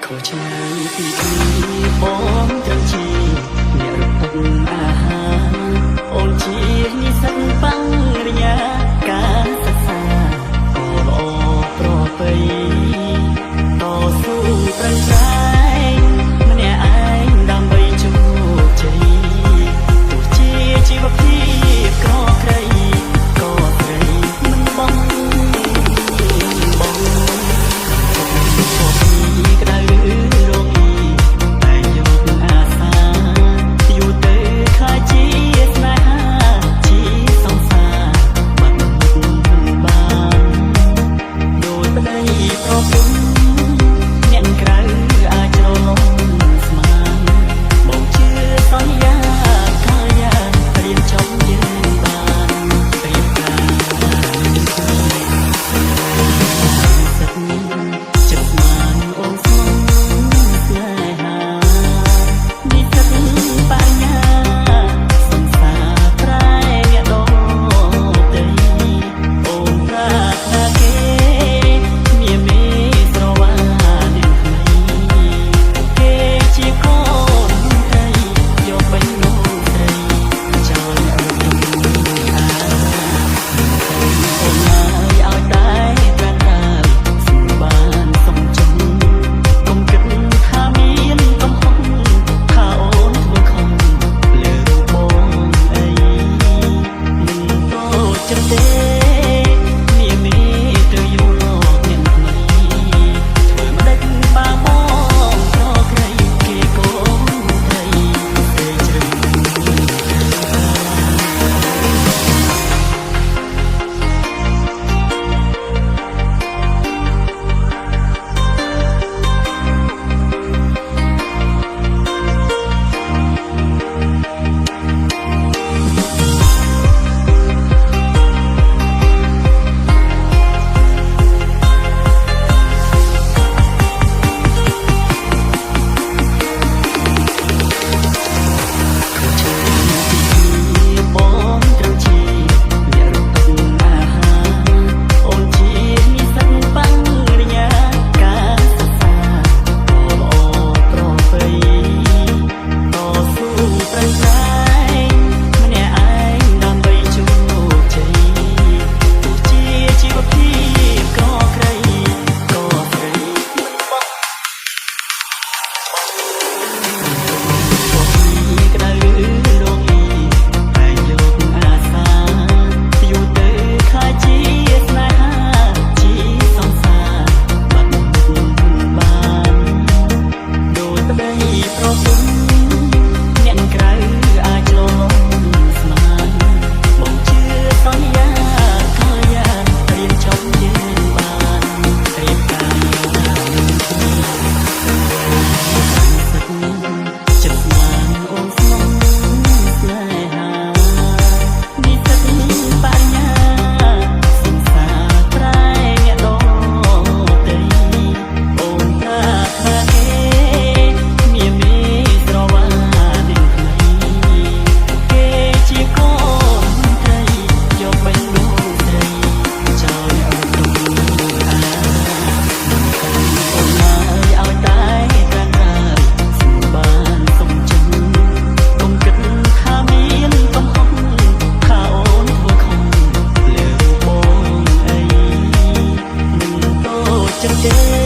ខុសឆ្ងាយពីគ្នាបងត្រូវជាអ្នករពុកអាហារអូនជានិស្សិតបង្រិយាការសិក្សាក៏ល្អប្រពៃតស៊ូប្រឹងប្រែងម្នាក់ឯងដើម្បីជោគជ័យទោះជាជីវភាពក្រក្រៃក៏ស្រីមិនបងក្តៅរងីតែយកអាសាយូរទៅខ្លាចជាស្នេហាជាសង្សារបាត់បានដូចប្តីប្រពន្ធអ្នកក្រៅអាចច្រឡំស្មានបងជឿសន្យាថាយ៉ាងរៀនចប់យើងបានរៀបការសិតចិត្តស្មានអូនស្មងស្នេហានិស្សិតបញ្ញាសង្សារប្រែអ្នកដទៃអូនប្រាថ្នាគេមានមេស្រវាអ្នកថ្មីគេជាកូនត្រីយកបេះដូងស្រីចោលអូនអូនឲ្យតែប្រាថ្នាសម្បានសំចំកុំគិតថាមានកំហុសថាអូនធ្វើខុសលើរូបបងអីមិនតូចចិត្តទេមានមេទៅយល់អ្នកថ្មីធ្វើមិនដេចបាបងប្រក្រៃគេកូនត្រីទេជ្រៅបងត្រូវជាអ្នករពុកអាហារអូនជានិស្សិតបង្រិយាការសិក្សាក៏ល្អប្រពៃតស៊ូប្រឹងប្រែងម្នាក់ឯងដើម្បីជោគជ័យទោះជាជីវភាពក្រក្រៃក៏ស្រីមិនបងក្តៅរងីតែយកអាសាយូរទៅខ្លាចជាស្នេហាជាសង្សារបាត់បានដូចប្តីប្រពន្ធអ្នកក្រៅអាចច្រឡំស្មានបងជឿសន្យាថាយ៉ាងរៀនចប់យើងបានរៀបការសិតចិត្តស្មានអូនស្មងស្នេហានិស្សិតបញ្ញាសង្សារប្រែអ្នកដទៃអូនប្រាថ្នាគេមានមេស្រវាអ្នកថ្មីគេជាកូនត្រីយកបេះដូងស្រីចោលអូនទុំអាអូនឲ្យតែប្រាថ្នាសម្បានសំចំកុំគិតថាមានកំហុសថាអូនធ្វើខុសលើរូបបងអីមិនតូចចិត្តទេ